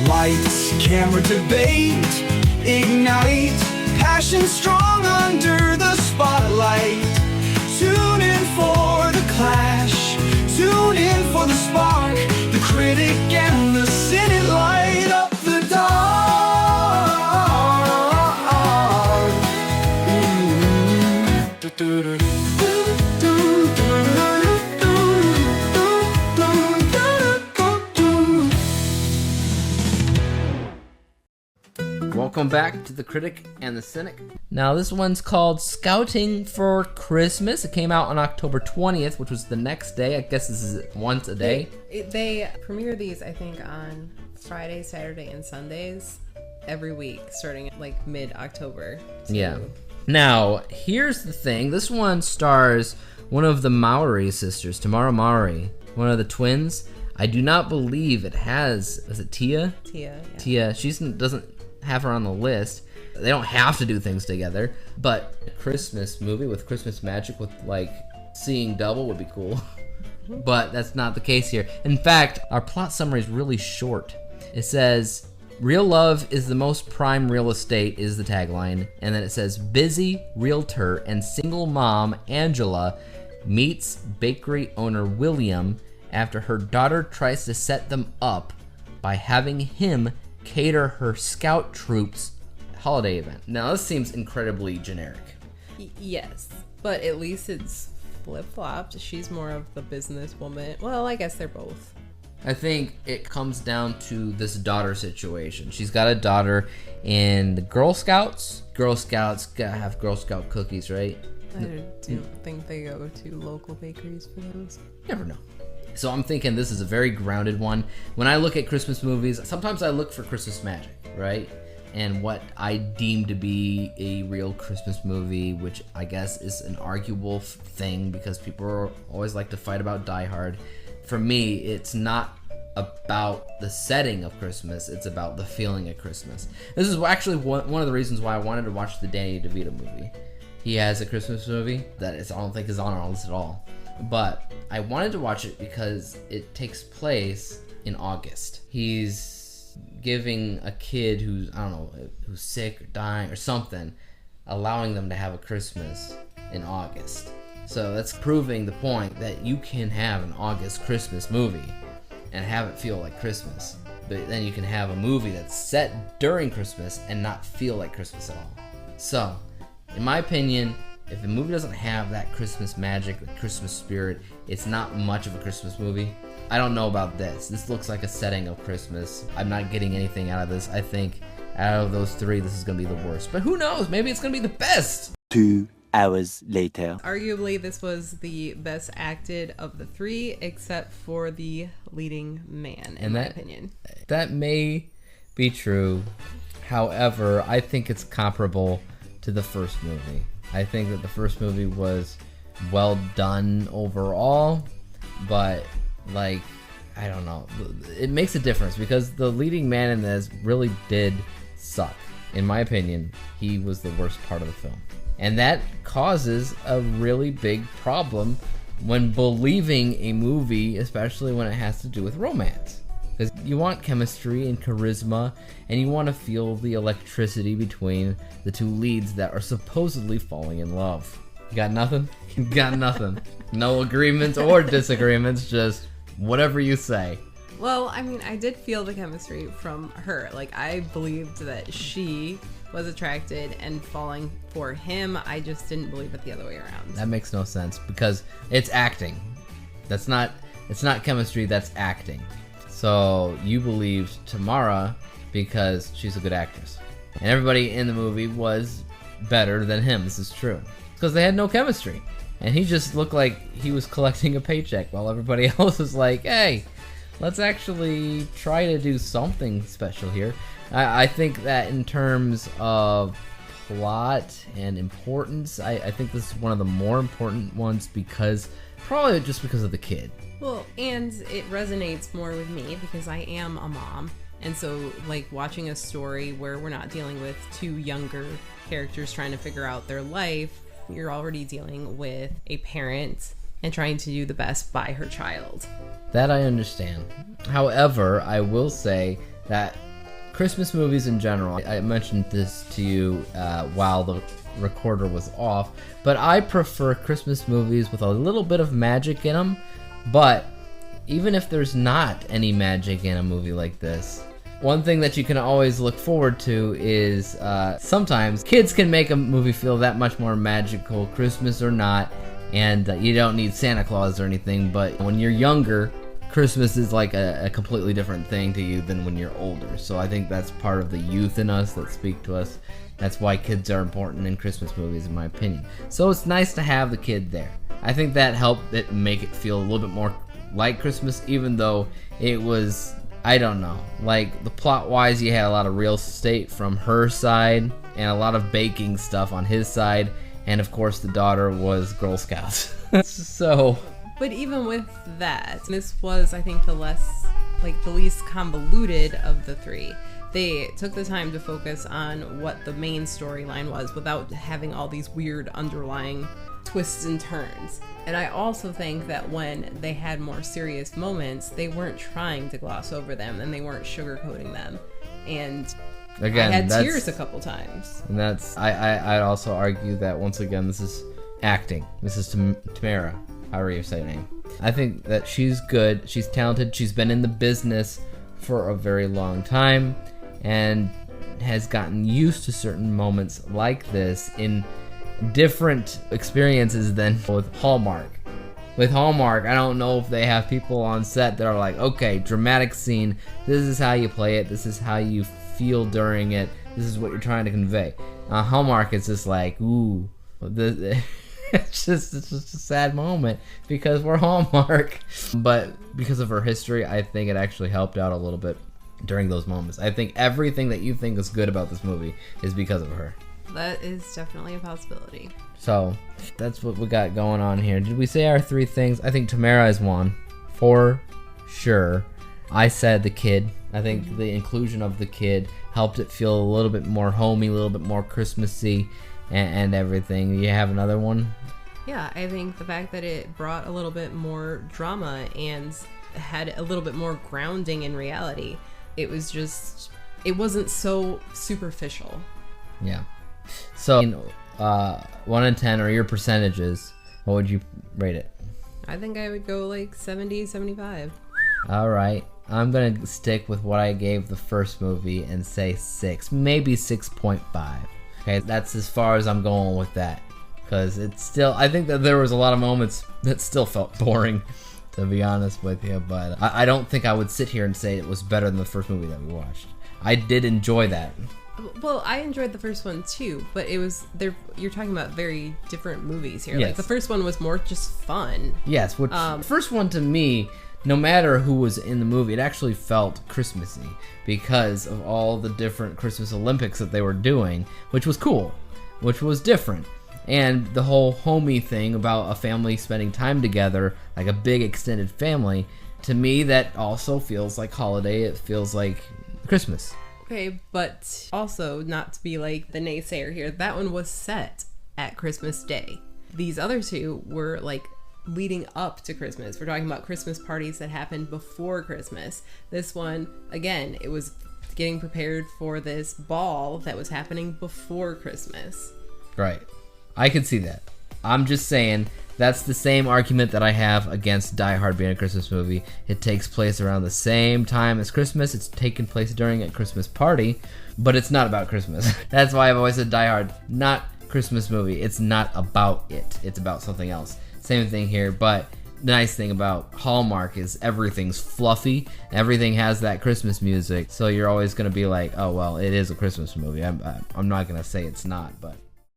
Lights, camera, debate, ignite, passion strong under the spotlight. Tune in for the clash, tune in for the spark. The critic and the cynic light up the dark. Welcome back to The Critic and the Cynic. Now this one's called Scouting for Christmas. It came out on October 20th, which was the next day. I guess this is once a day. They premiere these, I think, on Friday, Saturday, and Sundays every week, starting at like mid-October. Yeah. Now, here's the thing. This one stars one of the Mowry sisters, Tamara Mowry, one of the twins. I do not believe it has, is it Tia? Tia, yeah. Tia, she doesn't have her on the list. They don't have to do things together, but a Christmas movie with Christmas magic with like seeing double would be cool. But that's not the case here. In fact, our plot summary is really short. It says, real love is the most prime real estate is the tagline. And then it says, busy realtor and single mom Angela meets bakery owner William after her daughter tries to set them up by having him cater her scout troops holiday event. Now this seems incredibly generic. Yes, but at least it's flip-flopped. She's more of the businesswoman. Well, I guess they're both. I think it comes down to this daughter situation. She's got a daughter in the Girl Scouts. Girl Scouts gotta have Girl Scout cookies, right? I don't think they go to local bakeries for those. Never know. So I'm thinking this is a very grounded one. When I look at Christmas movies, sometimes I look for Christmas magic, right? And what I deem to be a real Christmas movie, which I guess is an arguable thing because people always like to fight about Die Hard. For me, it's not about the setting of Christmas, it's about the feeling of Christmas. This is actually one of the reasons why I wanted to watch the Danny DeVito movie. He has a Christmas movie that I don't think is on our list at all. But I wanted to watch it because it takes place in August. He's giving a kid who's, I don't know, who's sick or dying or something, allowing them to have a Christmas in August. So that's proving the point that you can have an August Christmas movie and have it feel like Christmas. But then you can have a movie that's set during Christmas and not feel like Christmas at all. So, in my opinion, if a movie doesn't have that Christmas magic, the Christmas spirit, it's not much of a Christmas movie. I don't know about this. This looks like a setting of Christmas. I'm not getting anything out of this. I think out of those three, this is going to be the worst. But who knows? Maybe it's going to be the best. 2 hours later. Arguably, this was the best acted of the three, except for the leading man, in my opinion. That may be true. However, I think it's comparable to the first movie. I think that the first movie was well done overall, but like, I don't know. It makes a difference because the leading man in this really did suck. In my opinion, he was the worst part of the film. And that causes a really big problem when believing a movie, especially when it has to do with romance. Because you want chemistry and charisma, and you want to feel the electricity between the two leads that are supposedly falling in love. You got nothing? You got nothing. No agreements or disagreements, just whatever you say. Well, I mean, I did feel the chemistry from her. Like, I believed that she was attracted and falling for him. I just didn't believe it the other way around. That makes no sense because it's acting. It's not chemistry, that's acting. So you believed Tamara because she's a good actress. And everybody in the movie was better than him. This is true. Because they had no chemistry. And he just looked like he was collecting a paycheck while everybody else was like, hey, let's actually try to do something special here. I think that in terms of plot and importance, I think this is one of the more important ones probably just because of the kid. Well, and it resonates more with me because I am a mom. And so, like, watching a story where we're not dealing with two younger characters trying to figure out their life, you're already dealing with a parent and trying to do the best by her child. That I understand. However, I will say that Christmas movies in general, I mentioned this to you while the recorder was off, but I prefer Christmas movies with a little bit of magic in them. But even if there's not any magic in a movie like this, one thing that you can always look forward to is sometimes kids can make a movie feel that much more magical, Christmas or not, and you don't need Santa Claus or anything. But when you're younger, Christmas is like a completely different thing to you than when you're older. So I think that's part of the youth in us that speak to us. That's why kids are important in Christmas movies, in my opinion. So it's nice to have the kid there. I think that helped it make it feel a little bit more like Christmas, even though it was, I don't know, like the plot-wise, you had a lot of real estate from her side and a lot of baking stuff on his side, and of course the daughter was Girl Scouts. So... But even with that, this was, I think, the least convoluted of the three. They took the time to focus on what the main storyline was without having all these weird underlying twists and turns. And I also think that when they had more serious moments, they weren't trying to gloss over them and they weren't sugarcoating them. And again, I had tears a couple times. And that's, I'd also argue that once again, this is acting. This is Tamara, however you say her name. I think that she's good, she's talented, she's been in the business for a very long time and has gotten used to certain moments like this in different experiences than with Hallmark. With Hallmark, I don't know if they have people on set that are like, okay, dramatic scene, this is how you play it, this is how you feel during it, this is what you're trying to convey. Hallmark is just like, ooh, it's just a sad moment because we're Hallmark. But because of her history, I think it actually helped out a little bit during those moments. I think everything that you think is good about this movie is because of her. That is definitely a possibility. So, that's what we got going on here. Did we say our three things? I think Tamara is one, for sure. I said the kid. I think the inclusion of the kid helped it feel a little bit more homey, a little bit more Christmassy, and everything. You have another one? Yeah, I think the fact that it brought a little bit more drama and had a little bit more grounding in reality. It was just, it wasn't so superficial. Yeah. So, 1 in 10 or your percentages, what would you rate it? I think I would go like 70, 75. All right. I'm going to stick with what I gave the first movie and say 6, maybe 6.5. Okay, that's as far as I'm going with that. Because it's still, I think that there was a lot of moments that still felt boring, to be honest with you. But I don't think I would sit here and say it was better than the first movie that we watched. I did enjoy that. Well, I enjoyed the first one too, but it was, you're talking about very different movies here. Yes. Like the first one was more just fun. Yes, which the first one to me, no matter who was in the movie, it actually felt Christmassy because of all the different Christmas Olympics that they were doing, which was cool, which was different. And the whole homey thing about a family spending time together, like a big extended family, to me that also feels like holiday. It feels like Christmas. Okay, but also not to be like the naysayer here, that one was set at Christmas Day. These other two were like leading up to Christmas. We're talking about Christmas parties that happened before Christmas. This one, again, it was getting prepared for this ball that was happening before Christmas. Right. I can see that. I'm just saying that's the same argument that I have against Die Hard being a Christmas movie. It takes place around the same time as Christmas. It's taking place during a Christmas party, but it's not about Christmas. That's why I've always said Die Hard, not Christmas movie. It's not about it. It's about something else. Same thing here, but the nice thing about Hallmark is everything's fluffy. Everything has that Christmas music, so you're always going to be like, oh, well, it is a Christmas movie. I'm not going to say it's not, but...